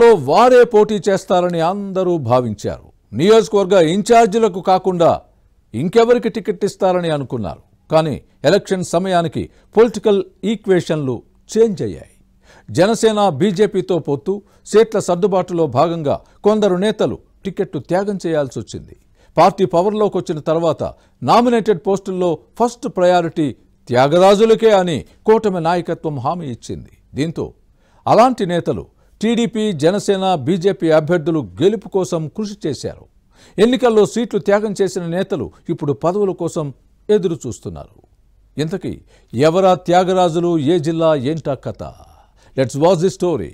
లో వారే పోటీ చేస్తారని అందరూ భావించారు. నియోజకవర్గ ఇన్ఛార్జీలకు కాకుండా ఇంకెవరికి టికెట్ ఇస్తారని అనుకున్నారు. కానీ ఎలక్షన్ సమయానికి పొలిటికల్ ఈక్వేషన్లు చేంజ్ అయ్యాయి. జనసేన బీజేపీతో పొత్తు, సీట్ల సర్దుబాటులో భాగంగా కొందరు నేతలు టికెట్టు త్యాగం చేయాల్సి వచ్చింది. పార్టీ పవర్లోకి వచ్చిన తర్వాత నామినేటెడ్ పోస్టుల్లో ఫస్ట్ ప్రయారిటీ త్యాగరాజులకే అని కూటమి నాయకత్వం హామీ ఇచ్చింది. దీంతో అలాంటి నేతలు టీడీపీ, జనసేన, బీజేపీ అభ్యర్థులు గెలుపు కోసం కృషి చేశారు. ఎన్నికల్లో సీట్లు త్యాగం చేసిన నేతలు ఇప్పుడు పదవుల కోసం ఎదురు చూస్తున్నారు. ఇంతకీ ఎవరా త్యాగరాజులు, ఏ జిల్లా, ఏంటా కథ? Let's watch the story.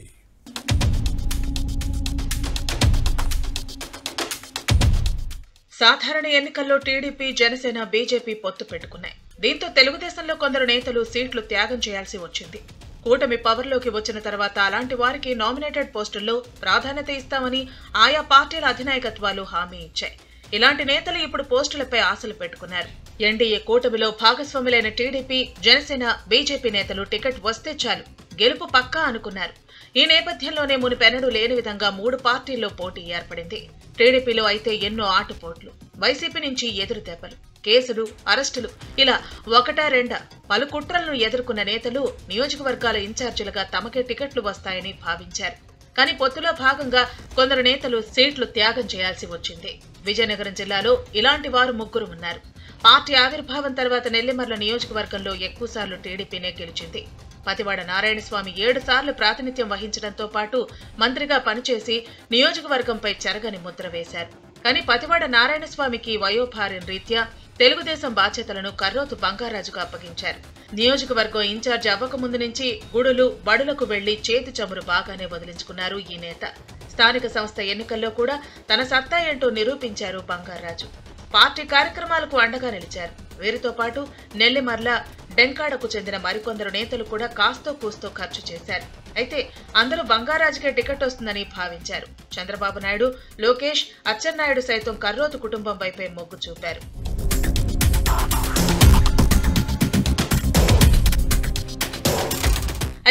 సాధారణ ఎన్నికల్లో టీడీపీ, జనసేన, బీజేపీ పొత్తు పెట్టుకున్నాయి. దీంతో తెలుగుదేశంలో కొందరు నేతలు సీట్లు త్యాగం చేయాల్సి వచ్చింది. కూటమి పవర్లోకి వచ్చిన తర్వాత అలాంటి వారికి నామినేటెడ్ పోస్టుల్లో ప్రాధాన్యత ఇస్తామని ఆయా పార్టీల అధినాయకత్వాలు హామీ ఇచ్చాయి. ఇలాంటి నేతలు ఇప్పుడు పోస్టులపై ఆశలు పెట్టుకున్నారు. ఎన్డీఏ కూటమిలో భాగస్వాములైన టీడీపీ, జనసేన, బీజేపీ నేతలు టికెట్ వస్తే చాలు గెలుపు పక్కా అనుకున్నారు. ఈ నేపథ్యంలోనే మునుపెన్నడూ లేని విధంగా 3 పార్టీల్లో పోటీ ఏర్పడింది. టీడీపీలో అయితే ఎన్నో ఆటుపోట్లు, వైసీపీ నుంచి ఎదురు దెబ్బలు, కేసులు, అరెస్టులు, ఇలా ఒకటా రెండా పలు కుట్రలను ఎదుర్కొన్న నేతలు నియోజకవర్గాల ఇన్ఛార్జీలుగా తమకే టికెట్లు వస్తాయని భావించారు. కానీ పొత్తులో భాగంగా కొందరు నేతలు సీట్లు త్యాగం చేయాల్సి వచ్చింది. విజయనగరం జిల్లాలో ఇలాంటి వారు 3 ఉన్నారు. పార్టీ ఆవిర్భావం తర్వాత నెల్లిమర్ల నియోజకవర్గంలో ఎక్కువసార్లు టీడీపీనే గెలిచింది. పతివాడ నారాయణస్వామి 7 సార్లు ప్రాతినిధ్యం వహించడంతో పాటు మంత్రిగా పనిచేసి నియోజకవర్గంపై చెరగని ముద్ర వేశారు. కానీ పతివాడ నారాయణస్వామికి వయోభార్యం రీత్యా తెలుగుదేశం బాధ్యతలను కర్రోతు బంగారాజుకు అప్పగించారు. నియోజకవర్గం ఇన్ఛార్జి అవ్వకముందు నుంచి గుడులు, బడులకు వెళ్లి చేతి చమురు బాగానే వదిలించుకున్నారు ఈ నేత. స్థానిక సంస్థ ఎన్నికల్లో కూడా తన సత్తా ఏంటో నిరూపించారు బంగారాజు. పార్టీ కార్యక్రమాలకు అండగా నిలిచారు. వీరితో పాటు నెల్లిమర్ల, డెంకాడకు చెందిన మరికొందరు నేతలు కూడా కాస్తో కూస్తో ఖర్చు చేశారు. అయితే అందరూ బంగారాజుకే టికెట్ వస్తుందని భావించారు. చంద్రబాబు నాయుడు, లోకేష్, అచ్చెన్నాయుడు సైతం కర్రోతు కుటుంబం వైపే మొగ్గు చూపారు.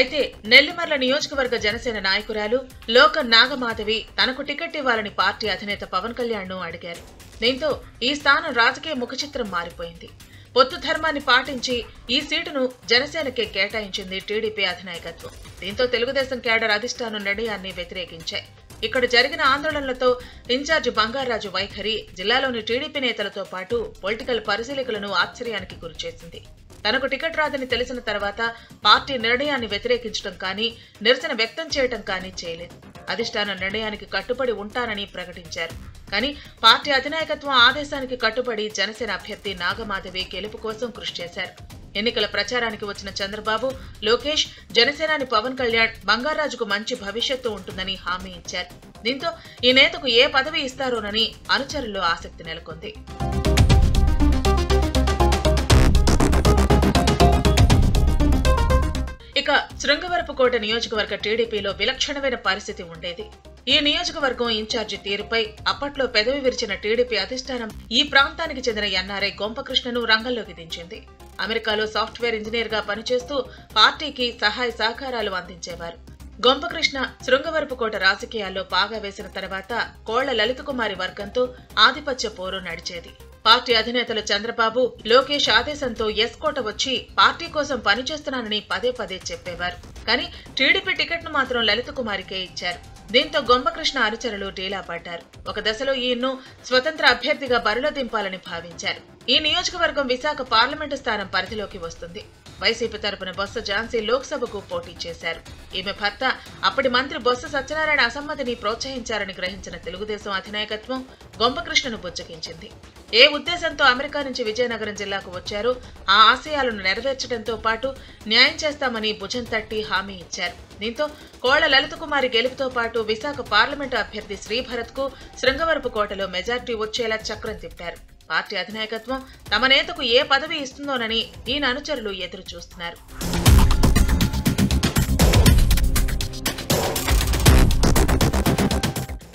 అయితే నెల్లిమర్ల నియోజకవర్గ జనసేన నాయకురాలు లోక నాగమాధవి తనకు టికెట్ ఇవ్వాలని పార్టీ అధినేత పవన్ కళ్యాణ్ ను అడిగారు. దీంతో ఈ స్థానం రాజకీయ ముఖచిత్రం మారిపోయింది. పొత్తు ధర్మాన్ని పాటించి ఈ సీటును జనసేనకే కేటాయించింది టీడీపీ అధినాయకత్వం. దీంతో తెలుగుదేశం కేడర్ అధిష్టానం నిర్ణయాన్ని వ్యతిరేకించాయి. ఇక్కడ జరిగిన ఆందోళనలతో ఇన్ఛార్జి బంగారాజు వైఖరి జిల్లాలోని టీడీపీ నేతలతో పాటు పొలిటికల్ పరిశీలకులను ఆశ్చర్యానికి గురిచేసింది. తనకు టికెట్ రాదని తెలిసిన తర్వాత పార్టీ నిర్ణయాన్ని వ్యతిరేకించడం కానీ, నిరసన వ్యక్తం చేయడం కానీ చేయలేదు. అధిష్టానం నిర్ణయానికి కట్టుబడి ఉంటానని ప్రకటించారు. కానీ పార్టీ అధినాయకత్వం ఆదేశానికి కట్టుబడి జనసేన అభ్యర్థి నాగమాధవి గెలుపు కోసం కృషి చేశారు. ఎన్నికల ప్రచారానికి వచ్చిన చంద్రబాబు, లోకేష్, జనసేనాని పవన్ కళ్యాణ్ బంగారాజుకు మంచి భవిష్యత్తు ఉంటుందని హామీ ఇచ్చారు. దీంతో ఈ నేతకు ఏ పదవి ఇస్తారోనని అనుచరుల్లో ఆసక్తి నెలకొంది. ఇక శృంగవరపుకోట నియోజకవర్గ టీడీపీలో విలక్షణమైన పరిస్థితి ఉండేది. ఈ నియోజకవర్గం ఇన్ఛార్జి తీరుపై అప్పట్లో పెదవి విరిచిన టీడీపీ అధిష్టానం ఈ ప్రాంతానికి చెందిన ఎన్ఆర్ఐ గొంపకృష్ణను రంగంలోకి దించింది. అమెరికాలో సాఫ్ట్వేర్ ఇంజనీర్ గా పనిచేస్తూ పార్టీకి సహాయ సహకారాలు అందించేవారు. గొంపకృష్ణ శృంగవరపుకోట రాజకీయాల్లో పాగా వేసిన తర్వాత కోళ్ల లలితకుమారి వర్గంతో ఆధిపత్య పోరు నడిచేది. పార్టీ అధినేతలు చంద్రబాబు, లోకేష్ ఆదేశంతో ఎస్కోట వచ్చి పార్టీ కోసం పనిచేస్తున్నానని పదే పదే చెప్పేవారు. కానీ టీడీపీ టికెట్ను మాత్రం లలితకుమారికే ఇచ్చారు. దీంతో గొంపకృష్ణ అనుచరులు డీలా పడ్డారు. ఒక దశలో ఈయన్ను స్వతంత్ర అభ్యర్థిగా బరిలో దింపాలని భావించారు. ఈ నియోజకవర్గం విశాఖ పార్లమెంటు స్థానం పరిధిలోకి వస్తుంది. వైసీపీ తరపున బొత్స ఝాన్సీ లోక్సభకు పోటీ చేశారు. ఈమె భర్త అప్పటి మంత్రి బొత్స సత్యనారాయణ అసమ్మతిని ప్రోత్సహించారని గ్రహించిన తెలుగుదేశం అధినాయకత్వం గొంపకృష్ణను బుజ్జగించింది. ఏ ఉద్దేశంతో అమెరికా నుంచి విజయనగరం జిల్లాకు వచ్చారో ఆ ఆశయాలను నెరవేర్చడంతో పాటు న్యాయం చేస్తామని భుజం తట్టి హామీ ఇచ్చారు. దీంతో కోళ్ల లలితకుమారి గెలుపుతో పాటు విశాఖ పార్లమెంటు అభ్యర్థి శ్రీభరత్ కు శృంగవరపుకోటలో మెజార్టీ వచ్చేలా చక్రం తిప్పారు. పార్టీ అధినాయకత్వం తమ నేతకు ఏ పదవి ఇస్తుందోనని ఈయన అనుచరులు ఎదురు చూస్తున్నారు.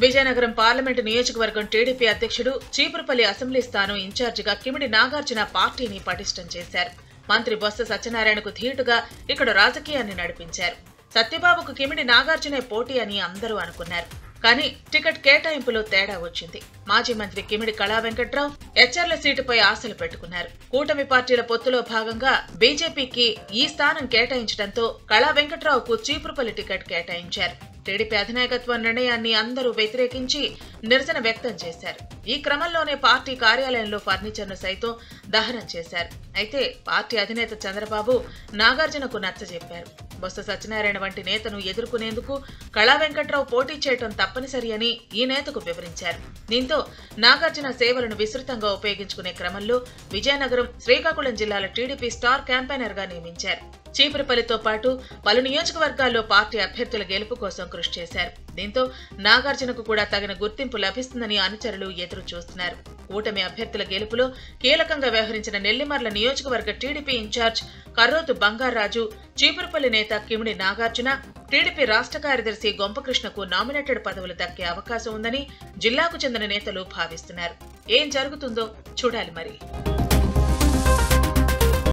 విజయనగరం పార్లమెంటు నియోజకవర్గం టీడీపీ అధ్యక్షుడు, చీపురుపల్లి అసెంబ్లీ స్థానం ఇన్ఛార్జిగా కిమిడి నాగార్జున పార్టీని పటిష్టం చేశారు. మంత్రి బొత్స సత్యనారాయణకు ధీటుగా ఇక్కడ రాజకీయాన్ని నడిపించారు. సత్యబాబుకు కిమిడి నాగార్జునే పోటీ అని అందరూ అనుకున్నారు. కానీ టికెట్ కేటాయింపులో తేడా వచ్చింది. మాజీ మంత్రి కిమిడి కళా వెంకట్రావు ఎచ్చర్ల సీటుపై ఆశలు పెట్టుకున్నారు. కూటమి పార్టీల పొత్తులో భాగంగా బీజేపీకి ఈ స్థానం కేటాయించడంతో కళా వెంకట్రావుకు చీపురుపల్లి టికెట్ కేటాయించారు. టీడీపీ అధినాయకత్వ నిర్ణయాన్ని అందరూ వ్యతిరేకించి నిరసన వ్యక్తం చేశారు. ఈ క్రమంలోనే పార్టీ కార్యాలయంలో ఫర్నిచర్ను సైతం దహనం చేశారు. అయితే పార్టీ అధినేత చంద్రబాబు నాగార్జునకు నచ్చజెప్పారు. బొత్స సత్యనారాయణ వంటి నేతను ఎదుర్కొనేందుకు కళా వెంకట్రావు పోటీ చేయడం తప్పనిసరి అని ఈ నేతకు వివరించారు. దీంతో నాగార్జున సేవలను విస్తృతంగా ఉపయోగించుకునే క్రమంలో విజయనగరం, శ్రీకాకుళం జిల్లాల టీడీపీ స్టార్ క్యాంపెయినర్ గా నియమించారు. చీపురుపల్లితో పాటు పలు నియోజకవర్గాల్లో పార్టీ అభ్యర్థుల గెలుపు కోసం కృషి చేశారు. దీంతో నాగార్జునకు కూడా తగిన గుర్తింపు లభిస్తుందని అనుచరులు ఎదురు చూస్తున్నారు. కూటమి అభ్యర్థుల గెలుపులో కీలకంగా వ్యవహరించిన నెల్లిమర్ల నియోజకవర్గ టీడీపీ ఇన్ఛార్జ్ కర్రోతు బంగారాజు, చీపురుపల్లి నేత కిమిడి నాగార్జున, టీడీపీ రాష్ట్ర కార్యదర్శి గొంపకృష్ణకు నామినేటెడ్ పదవులు దక్కే అవకాశం ఉందని జిల్లాకు చెందిన నేతలు భావిస్తున్నారు. ఏం జరుగుతుందో చూడాలి మరి.